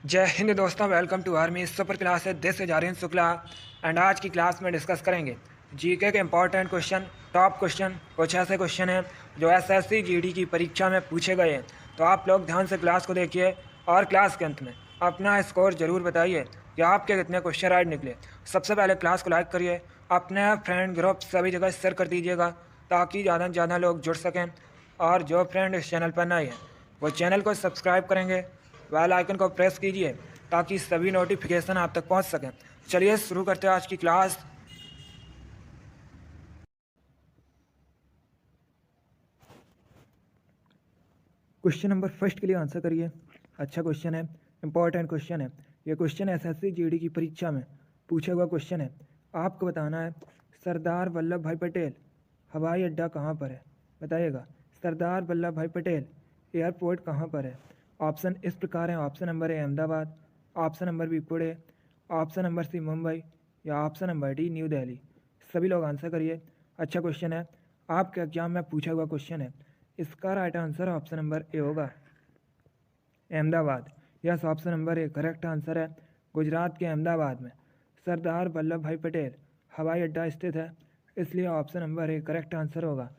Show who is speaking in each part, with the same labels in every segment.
Speaker 1: जय हिंद दोस्तों, welcome to army super class है। This is Aryan Shukla and आज की क्लास में डिस्कस करेंगे जीके के इंपॉर्टेंट क्वेश्चन, टॉप क्वेश्चन। कुछ ऐसे क्वेश्चन हैं जो एसएससी जीडी की परीक्षा में पूछे गए हैं, तो आप लोग ध्यान से क्लास को देखिए और क्लास के अंत में अपना स्कोर जरूर बताइए कि आपके कितने क्वेश्चन राइट निकले। सबसे पहले क्लास को लाइक करिए, अपने फ्रेंड ग्रुप सभी जगह शेयर कर दीजिएगा ताकि ज़्यादा से ज़्यादा लोग जुड़ सकें। और जो फ्रेंड इस चैनल पर नए हैं वो चैनल को सब्सक्राइब करेंगे, बेल आइकन को प्रेस कीजिए ताकि सभी नोटिफिकेशन आप तक पहुंच सकें। चलिए शुरू करते हैं आज की क्लास। क्वेश्चन नंबर फर्स्ट के लिए आंसर करिए। अच्छा क्वेश्चन है, इंपॉर्टेंट क्वेश्चन है। ये क्वेश्चन एसएससी जीडी की परीक्षा में पूछा हुआ क्वेश्चन है। आपको बताना है सरदार वल्लभ भाई पटेल हवाई अड्डा कहाँ पर है, बताइएगा। सरदार वल्लभ भाई पटेल एयरपोर्ट कहाँ पर है। ऑप्शन इस प्रकार हैं। Option number A Ahmedabad, option number B Pune, option number C Mumbai या option number D New Delhi. सभी लोग आंसर करिए। अच्छा क्वेश्चन है, आपके एग्जाम में पूछा हुआ क्वेश्चन है। इसका right answer option number A होगा, Ahmedabad. Yes, option number A correct answer है। गुजरात के अहमदाबाद में सरदार वल्लभ भाई पटेल हवाई अड्डा स्थित है, इसलिए option number A correct answer होगा।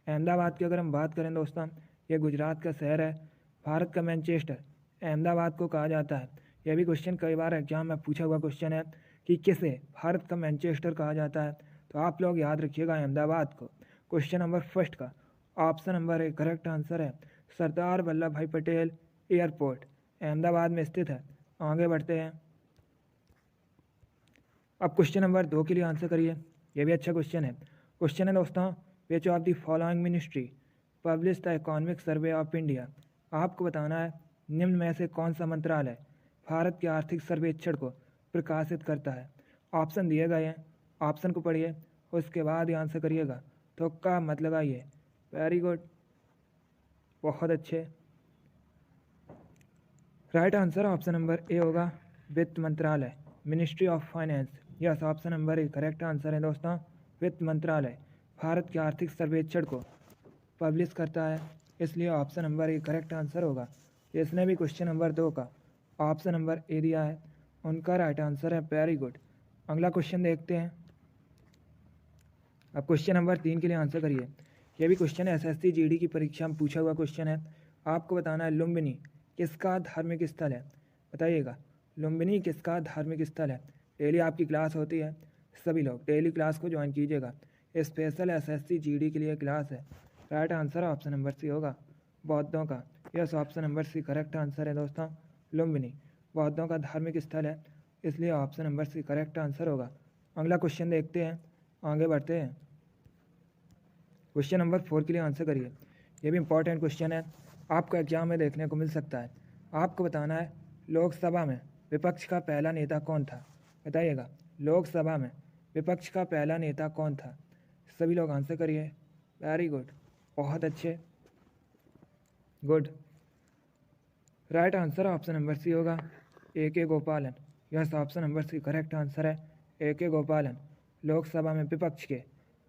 Speaker 1: अहमदाबाद की अगर हम बात करें दोस्तों, ये गुजरात का शहर है। भारत का मैनचेस्टर अहमदाबाद को कहा जाता है। यह भी क्वेश्चन कई बार एग्जाम में पूछा हुआ क्वेश्चन है कि किसे भारत का मैनचेस्टर कहा जाता है, तो आप लोग याद रखिएगा अहमदाबाद को। क्वेश्चन नंबर फर्स्ट का option number A correct answer है। सरदार वल्लभ भाई पटेल एयरपोर्ट अहमदाबाद में स्थित है। आगे बढ़ते हैं। अब क्वेश्चन नंबर 2 के लिए आंसर करिए। यह भी अच्छा क्वेश्चन है। क्वेश्चन है दोस्तों, which of the following ministry publish the economic survey of India. आपको बताना है निम्न में से कौन सा मंत्रालय भारत के आर्थिक सर्वेक्षण को प्रकाशित करता है। ऑप्शन दिए गए हैं, ऑप्शन को पढ़िए उसके बाद ही आंसर करिएगा। तुक्का मत लगाइए। वेरी गुड, बहुत अच्छे। Right answer option number A होगा, वित्त मंत्रालय, ministry of finance. Yes, option number A correct answer है दोस्तों। वित्त मंत्रालय भारत के आर्थिक सर्वेक्षण को पब्लिश करता है, इसलिए option number A correct answer होगा। इसने भी क्वेश्चन नंबर 2 का ऑप्शन नंबर ए दिया है, उनका राइट आंसर है। Very good. अगला क्वेश्चन देखते हैं। अब क्वेश्चन नंबर 3 के लिए आंसर करिए। यह भी क्वेश्चन है एसएससी जीडी की परीक्षा में पूछा हुआ क्वेश्चन है। आपको बताना है लुम्बिनी किसका धार्मिक स्थल है, बताइएगा। लुम्बिनी किसका धार्मिक स्थल है। डेली आपकी क्लास होती है, सभी लोग डेली क्लास को ज्वाइन कीजिएगा। स्पेशल एसएससी जीडी के लिए क्लास है। Right answer option number C होगा, बौद्धों का। Yes, option number C correct answer है दोस्तों। लुम्बिनी बौद्धों का धार्मिक स्थल है, इसलिए option number C correct answer होगा। अगला क्वेश्चन देखते हैं, आगे बढ़ते हैं। क्वेश्चन नंबर 4 के लिए आंसर करिए। ये भी इंपॉर्टेंट क्वेश्चन है, आपको एग्जाम में देखने को मिल सकता है। आपको बताना है लोकसभा में विपक्ष का पहला नेता कौन था, बताइएगा। लोकसभा में विपक्ष का पहला नेता कौन था। सभी लोग आंसर करिए। वेरी गुड, बहुत अच्छे, good. Right answer option number C होगा, A K Gopalan. Yes, option number C correct answer है। ए के गोपालन लोकसभा में विपक्ष के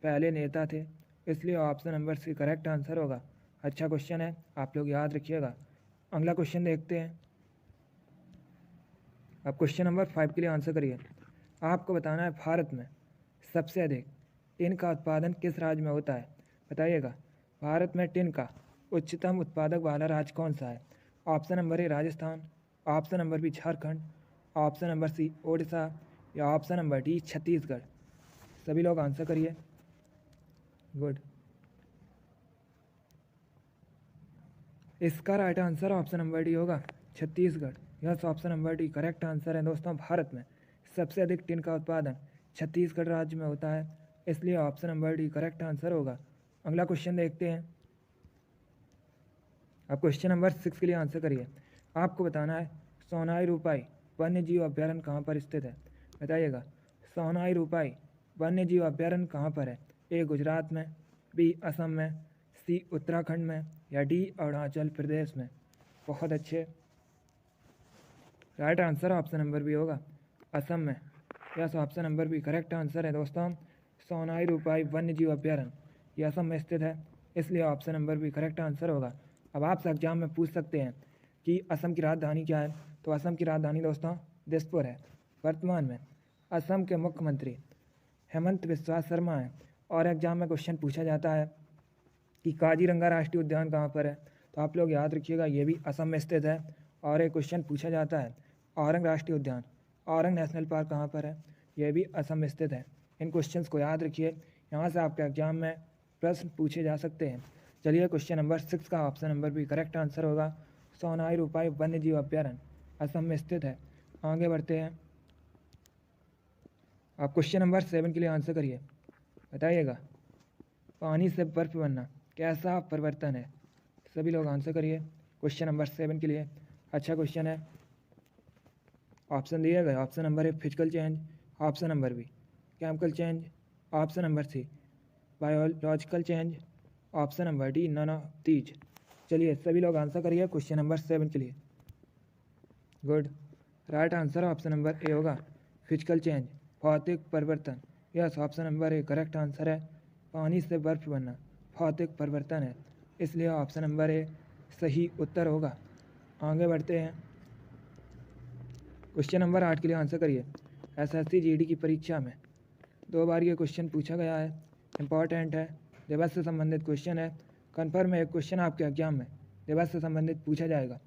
Speaker 1: पहले नेता थे, इसलिए option number C correct answer होगा। अच्छा क्वेश्चन है, आप लोग याद रखिएगा। अगला क्वेश्चन देखते हैं। अब क्वेश्चन नंबर 5 के लिए आंसर करिए। आपको बताना है भारत में सबसे अधिक टिन का उत्पादन किस राज्य में होता है, बताइएगा। भारत में टिन का उच्चतम उत्पादक वाला राज्य कौन सा है। Option number A Rajasthan, option number B Jharkhand, option number C Odisha या ऑप्शन नंबर डी छत्तीसगढ़। सभी लोग आंसर करिए। गुड। इसका right answer option number D होगा, Chhattisgarh. Yes, option number D correct answer है दोस्तों। भारत में सबसे अधिक टिन का उत्पादन छत्तीसगढ़ राज्य में होता है, इसलिए option number D correct answer होगा। अगला क्वेश्चन देखते हैं। अब क्वेश्चन नंबर 6 के लिए आंसर करिए। आपको बताना है सोनाई रूपाई वन्य जीव अभ्यारण्य कहाँ पर स्थित है, बताइएगा। सोनाई रूपाई वन्य जीव अभ्यारण्य कहाँ पर है। ए गुजरात में, बी असम में, सी उत्तराखंड में या डी अरुणाचल प्रदेश में। बहुत अच्छे। Right answer option number B होगा, असम में। Yes, option number B correct answer है दोस्तों। सोनाई रूपाई वन्य जीव अभ्यारण्य ये असम में स्थित है, इसलिए option number B correct answer होगा। अब आपसे एग्जाम में पूछ सकते हैं कि असम की राजधानी क्या है, तो असम की राजधानी दोस्तों दिसपुर है। वर्तमान में असम के मुख्यमंत्री हेमंत बिस्वा शर्मा हैं। और एग्जाम में क्वेश्चन पूछा जाता है कि काजीरंगा राष्ट्रीय उद्यान कहाँ पर है, तो आप लोग याद रखिएगा ये भी असम में स्थित है। और एक क्वेश्चन पूछा जाता है औरंग राष्ट्रीय उद्यान, औरंग नेशनल पार्क कहाँ पर है, यह भी असम में स्थित है। इन क्वेश्चंस को याद रखिए, यहाँ से आपके एग्जाम में प्रश्न पूछे जा सकते हैं। चलिए क्वेश्चन नंबर 6 का ऑप्शन नंबर भी करेक्ट आंसर होगा। सोनाई रूपाई वन्य जीव अभ्यारण्य असम में स्थित है। आगे बढ़ते हैं, आप क्वेश्चन नंबर 7 के लिए आंसर करिए। बताइएगा पानी से बर्फ बनना कैसा परिवर्तन है, सभी लोग आंसर करिए क्वेश्चन नंबर 7 के लिए। अच्छा क्वेश्चन है। ऑप्शन दिए गए, option number A physical change, option number B chemical change, option number C biological change, option number D none of these. चलिए सभी लोग आंसर करिए क्वेश्चन नंबर 7 के लिए। Good, right answer option number A होगा physical change, भौतिक परिवर्तन। Yes, option number A correct answer है। पानी से बर्फ बनना भौतिक परिवर्तन है, इसलिए ऑप्शन नंबर ए सही उत्तर होगा। आगे बढ़ते हैं, क्वेश्चन नंबर 8 के लिए आंसर करिए। एसएससी जीडी की परीक्षा में 2 बार ये क्वेश्चन पूछा गया है, इंपॉर्टेंट है, दिवस से संबंधित क्वेश्चन है। कन्फर्म है एक क्वेश्चन आपके एग्जाम में दिवस से संबंधित पूछा जाएगा।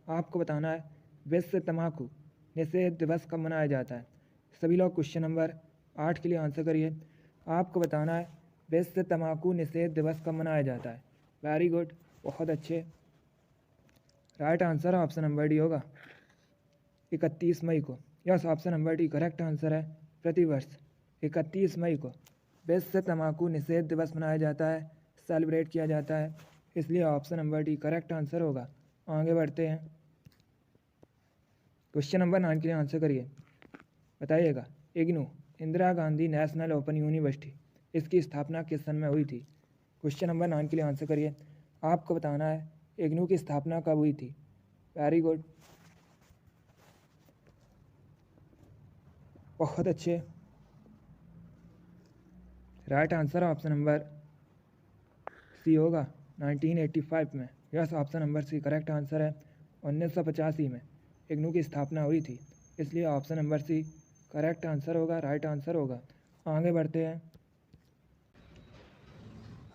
Speaker 1: आपको बताना है विश्व तम्बाकू निषेध दिवस कब मनाया जाता है। सभी लोग क्वेश्चन नंबर 8 के लिए आंसर करिए। आपको बताना है विश्व तम्बाकू निषेध दिवस कब मनाया जाता है। वेरी गुड, बहुत अच्छे। Right answer option number D होगा 31 मई को। Yes, option number D correct answer है। प्रतिवर्ष 31 मई को विश्व तम्बाकू निषेध दिवस मनाया जाता है, सेलिब्रेट किया जाता है, इसलिए option number D correct answer होगा। आगे बढ़ते हैं, क्वेश्चन नंबर 9 के लिए आंसर करिए। बताइएगा IGNOU Indira Gandhi national open university इसकी स्थापना किस सन में हुई थी। क्वेश्चन नंबर 9 के लिए आंसर करिए। आपको बताना है इग्नू की स्थापना कब हुई थी। वेरी गुड, बहुत अच्छे। Right answer option number C होगा 1985 में। Yes, option number C correct answer है। 1985 में इग्नू की स्थापना हुई थी, इसलिए option number C correct answer होगा, राइट आंसर होगा। आगे बढ़ते हैं,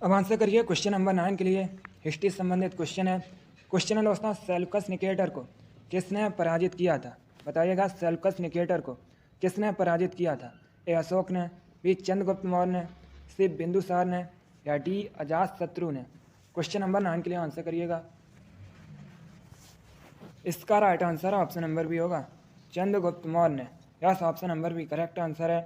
Speaker 1: अब आंसर करिए क्वेश्चन नंबर 9 के लिए। हिस्ट्री संबंधित क्वेश्चन है। क्वेश्चन है दोस्तों सेल्यूकस निकेटर को किसने पराजित किया था। बताइएगा सेल्यूकस निकेटर को किसने पराजित किया था। ए अशोक ने, बी चंद्रगुप्त मौर्य ने, सी बिंदुसार ने, या डी अजातशत्रु ने। क्वेश्चन नंबर 9 के लिए आंसर करिएगा। इसका right answer option number B होगा चंद्रगुप्त मौर्य ने। Yes, option number B correct answer है।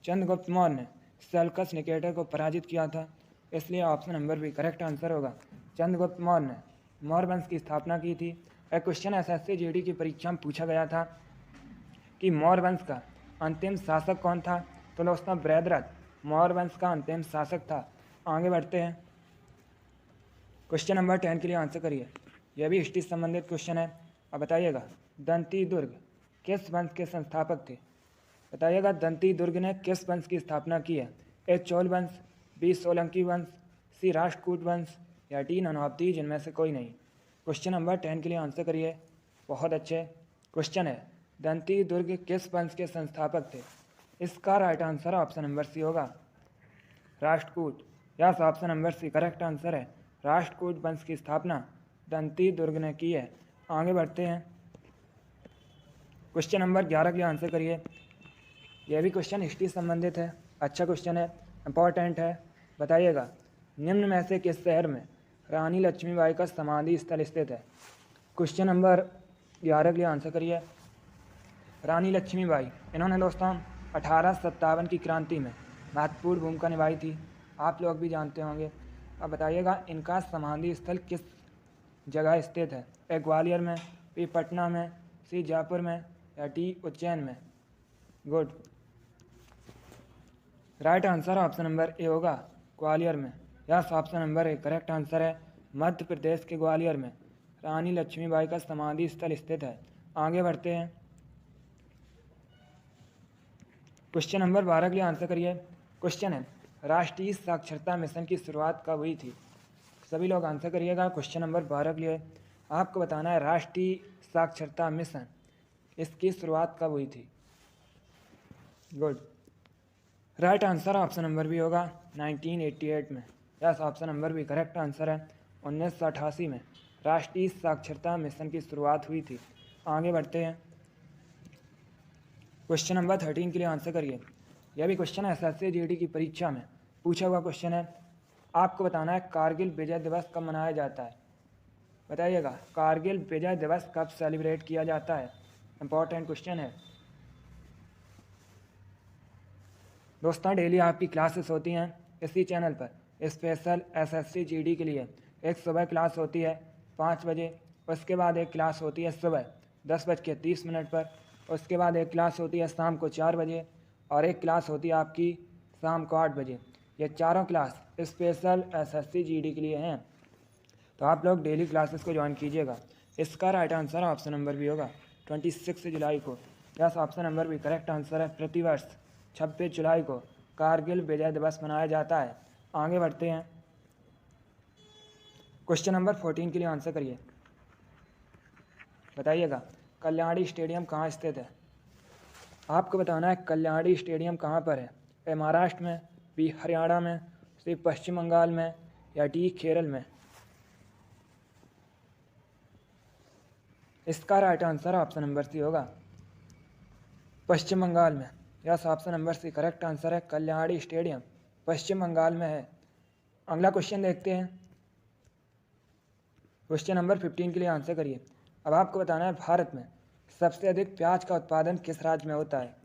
Speaker 1: चंद्रगुप्त मौर्य ने सेल्यूकस निकेटर को पराजित किया था, इसलिए option number B correct answer होगा। चंद्रगुप्त मौर्य ने मौर्य वंश की स्थापना की थी। एक क्वेश्चन एसएससी जीडी की परीक्षा में पूछा गया था कि मौर्य वंश का अंतिम शासक कौन था, तो दोस्तों बृहद्रथ मौर्य वंश का अंतिम शासक था। आगे बढ़ते हैं, क्वेश्चन नंबर 10 के लिए आंसर करिए। यह भी हिस्ट्री संबंधित क्वेश्चन है। अब बताइएगा दंती दुर्ग किस वंश के संस्थापक थे। बताइएगा दंती दुर्ग ने किस वंश की स्थापना की है। ए चोल वंश, बी सोलंकी वंश, सी राष्ट्रकूट वंश, या डी नन ऑफ दीज जिनमें से कोई नहीं। क्वेश्चन नंबर 10 के लिए आंसर करिए। बहुत अच्छे क्वेश्चन है, दंती दुर्ग किस वंश के संस्थापक थे। इसका right answer option number C होगा Rashtrakuta. Yes, option number C correct answer है। राष्ट्रकूट वंश की स्थापना दंती दुर्ग ने की है। आगे बढ़ते हैं, क्वेश्चन नंबर 11 के लिए आंसर करिए। यह भी क्वेश्चन हिस्ट्री संबंधित है, अच्छा क्वेश्चन है, इंपॉर्टेंट है। बताइएगा निम्न में से किस शहर में रानी लक्ष्मीबाई का समाधि स्थल स्थित है। क्वेश्चन नंबर 11 के लिए आंसर करिए। रानी लक्ष्मीबाई इन्होंने दोस्तों 1857 की क्रांति में महत्वपूर्ण भूमिका निभाई थी, आप लोग भी जानते होंगे। अब बताइएगा इनका समाधि स्थल किस जगह स्थित है। ए ग्वालियर में, बी पटना में, सी जयपुर में, या डी उज्जैन में। Good, right answer option number A होगा ग्वालियर में। Yes, option number A correct answer है। मध्य प्रदेश के ग्वालियर में रानी लक्ष्मीबाई का समाधि स्थल स्थित है। आगे बढ़ते हैं, क्वेश्चन नंबर 12 के लिए आंसर करिए। क्वेश्चन है राष्ट्रीय साक्षरता मिशन की शुरुआत कब हुई थी। सभी लोग आंसर करिएगा। क्वेश्चन नंबर 12 के लिए आपको बताना है राष्ट्रीय साक्षरता मिशन, इसकी शुरुआत कब हुई थी? Good. Right answer option number B होगा 1988 में। Yes, option number B correct answer है। 1988 में राष्ट्रीय साक्षरता मिशन की शुरुआत हुई थी। आगे बढ़ते हैं। क्वेश्चन नंबर 13 के लिए आंसर करिए। यह भी क्वेश्चन एसएससी जीडी की परीक्षा में पूछा हुआ क्वेश्चन है। आपको बताना है कारगिल विजय दिवस कब मनाया जाता है। बताइएगा, कारगिल विजय दिवस कब सेलिब्रेट किया जाता है? इंपॉर्टेंट क्वेश्चन है दोस्तों। डेली आपकी क्लासेस होती हैं इसी चैनल पर स्पेशल एसएससी जीडी के लिए। एक सुबह क्लास होती है 5 बजे, उसके बाद एक क्लास होती है सुबह 10:30 पर, उसके बाद एक क्लास होती है शाम को 4 बजे, और एक क्लास होती है आपकी शाम को 8 बजे। ये चारों क्लास स्पेशल एसएससी जीडी के लिए हैं, तो आप लोग डेली क्लासेस को ज्वाइन कीजिएगा। इसका राइट आंसर ऑप्शन नंबर भी होगा 26 जुलाई को। यस, ऑप्शन नंबर भी करेक्ट आंसर है। प्रतिवर्ष 26 जुलाई को कारगिल विजय दिवस मनाया जाता है। आगे बढ़ते हैं। क्वेश्चन नंबर 14 के लिए आंसर करिए। बताइएगा, कल्याणी स्टेडियम कहाँ स्थित है? आपको बताना है कल्याणी स्टेडियम कहाँ पर है। ए महाराष्ट्र में, बी हरियाणा में, सी पश्चिम बंगाल में, या डी केरल में? इसका right answer option number C होगा पश्चिम बंगाल में। Yes, option number C correct answer है। कल्याणी स्टेडियम पश्चिम बंगाल में है। अगला क्वेश्चन देखते हैं। क्वेश्चन नंबर 15 के लिए आंसर करिए। अब आपको बताना है भारत में सबसे अधिक प्याज का उत्पादन किस राज्य में होता है।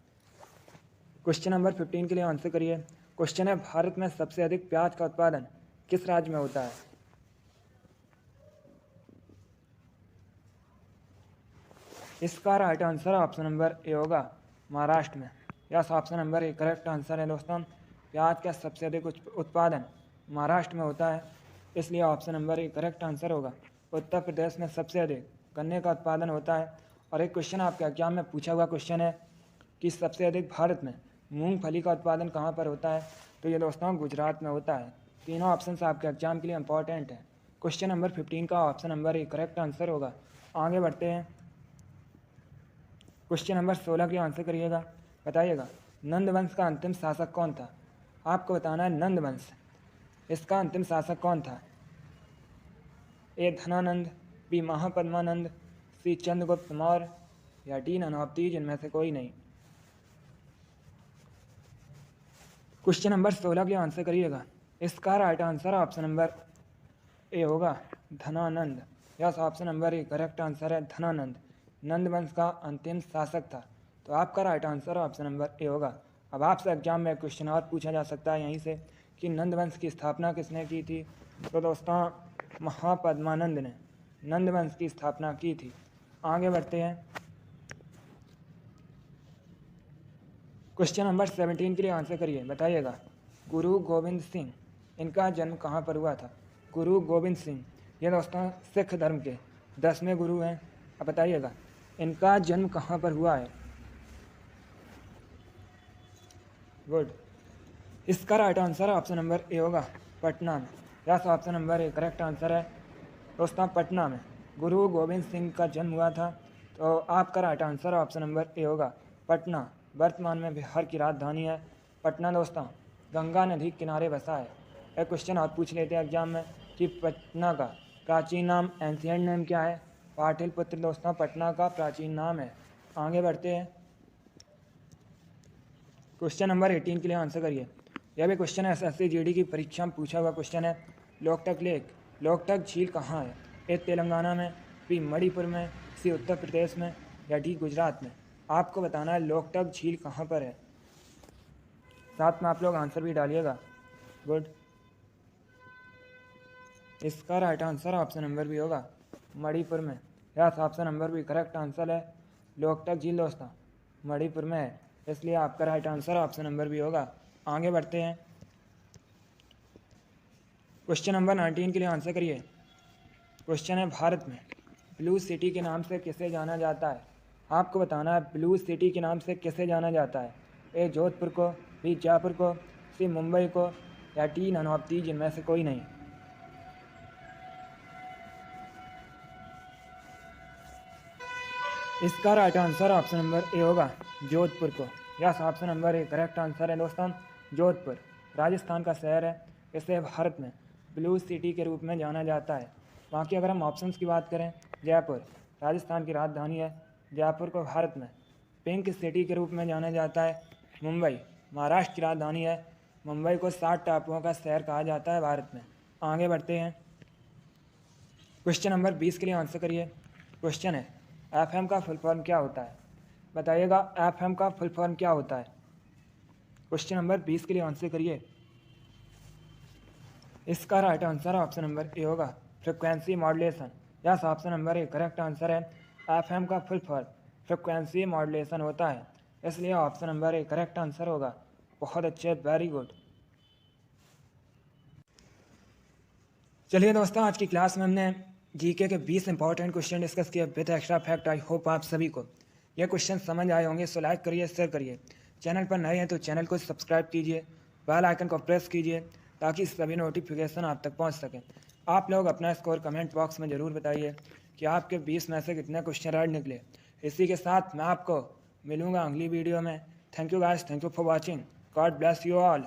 Speaker 1: क्वेश्चन नंबर 15 के लिए आंसर करिए। क्वेश्चन है, भारत में सबसे अधिक प्याज का उत्पादन किस राज्य में होता है? इसका right answer option number A होगा महाराष्ट्र में। Yes, option number A correct answer है दोस्तों। प्याज का सबसे अधिक उत्पादन महाराष्ट्र में होता है, इसलिए option number A correct answer होगा। उत्तर प्रदेश में सबसे अधिक गन्ने का उत्पादन होता है। और एक क्वेश्चन आपके एग्जाम में पूछा हुआ क्वेश्चन है कि सबसे अधिक भारत में मूंगफली का उत्पादन कहाँ पर होता है, तो ये दोस्तों गुजरात में होता है। तीनों ऑप्शन आपके एग्जाम के लिए इंपॉर्टेंट है। क्वेश्चन नंबर 15 का option number A correct answer होगा। आगे बढ़ते हैं। क्वेश्चन नंबर 16 के आंसर करिएगा। बताइएगा, नंद वंश का अंतिम शासक कौन था? आपको बताना है नंद वंश, इसका अंतिम शासक कौन था? ए धनानंद, बी महापद्मानंद, सी चंद्रगुप्त मौर्य, या डी ननावती, जिनमें से कोई नहीं। क्वेश्चन नंबर 16 के आंसर करिएगा। इसका right answer option number A होगा Dhanananda. Yes, option number A correct answer है धनानंद। नंद वंश का अंतिम शासक था, तो आपका right answer option number A होगा। अब आपसे एग्जाम में क्वेश्चन और पूछा जा सकता है यहीं से कि नंद वंश की स्थापना किसने की थी, तो दोस्तों महापद्मानंद ने नंद वंश की स्थापना की थी। आगे बढ़ते हैं। क्वेश्चन नंबर 17 के लिए आंसर करिए। बताइएगा, गुरु गोविंद सिंह, इनका जन्म कहाँ पर हुआ था? गुरु गोविंद सिंह ये दोस्तों सिख धर्म के 10वें गुरु हैं। अब बताइएगा, इनका जन्म कहाँ पर हुआ है? गुड। इसका right answer option number A होगा पटना में। Yes, option number A correct answer है दोस्तों, पटना में गुरु गोविंद सिंह का जन्म हुआ था, तो आपका right answer option number A होगा पटना। वर्तमान में बिहार की राजधानी है पटना दोस्तों, गंगा नदी किनारे बसा है। एक क्वेश्चन और पूछ लेते हैं एग्जाम में कि पटना का प्राचीन नाम, एंशिएंट नेम क्या है? पाटलिपुत्र दोस्तों पटना का प्राचीन नाम है। आगे बढ़ते हैं। क्वेश्चन नंबर 18 के लिए आंसर करिए। यह भी क्वेश्चन है एसएससी जीडी की परीक्षा में पूछा हुआ क्वेश्चन है। लोकटक लेक, लोकटक झील कहाँ है? ए तेलंगाना में, बी मणिपुर में, सी उत्तर प्रदेश में, या डी गुजरात में? आपको बताना है लोकटक झील कहाँ पर है। साथ में आप लोग आंसर भी डालिएगा। गुड। इसका राइट आंसर ऑप्शन नंबर भी होगा मणिपुर में। यस, ऑप्शन नंबर भी करेक्ट आंसर है। लोकटक झील दोस्तों मणिपुर में है, इसलिए आपका राइट आंसर ऑप्शन नंबर भी होगा। आगे बढ़ते हैं। क्वेश्चन नंबर 19 के लिए आंसर करिए। क्वेश्चन है, भारत में ब्लू सिटी के नाम से किसे जाना जाता है? आपको बताना है ब्लू सिटी के नाम से किसे जाना जाता है। ए जोधपुर को, बी जयपुर को, सी मुंबई को, या डी ननावती, जिनमें से कोई नहीं। इसका right answer option number A होगा जोधपुर को। Yes, option number A correct answer है दोस्तों, जोधपुर राजस्थान का शहर है। इसे भारत में ब्लू सिटी के रूप में जाना जाता है। बाकी अगर हम ऑप्शंस की बात करें, जयपुर राजस्थान की राजधानी है। जयपुर को भारत में पिंक सिटी के रूप में जाना जाता है। मुंबई महाराष्ट्र की राजधानी है। मुंबई को 7 टापुओं का शहर कहा जाता है भारत में। आगे बढ़ते हैं, क्वेश्चन नंबर 20 के लिए आंसर करिए। क्वेश्चन है, एफएम का फुल फॉर्म क्या होता है? बताइएगा एफएम का फुल फॉर्म क्या होता है। क्वेश्चन नंबर 20 के लिए आंसर करिए। इसका right answer option number A होगा frequency modulation. Yes, option number A correct answer है। एफएम का फुल फॉर्म फ्रिक्वेंसी मॉड्यूलेशन होता है, इसलिए option number A correct answer होगा। बहुत अच्छे, वेरी गुड। चलिए दोस्तों, आज की क्लास में हमने जीके के 20 इंपॉर्टेंट क्वेश्चन डिस्कस किए with extra fact. I hope आप सभी को ये क्वेश्चन समझ आए होंगे। सो लाइक करिए, शेयर करिए। चैनल पर नए हैं तो चैनल को सब्सक्राइब कीजिए, बेल आइकन को प्रेस कीजिए ताकि सभी नोटिफिकेशन आप तक पहुंच सकें। आप लोग अपना स्कोर कमेंट बॉक्स में ज़रूर बताइए कि आपके 20 में से कितने क्वेश्चन राइट निकले। इसी के साथ मैं आपको मिलूँगा अगली वीडियो में। Thank you guys, thank you for watching. God bless you all.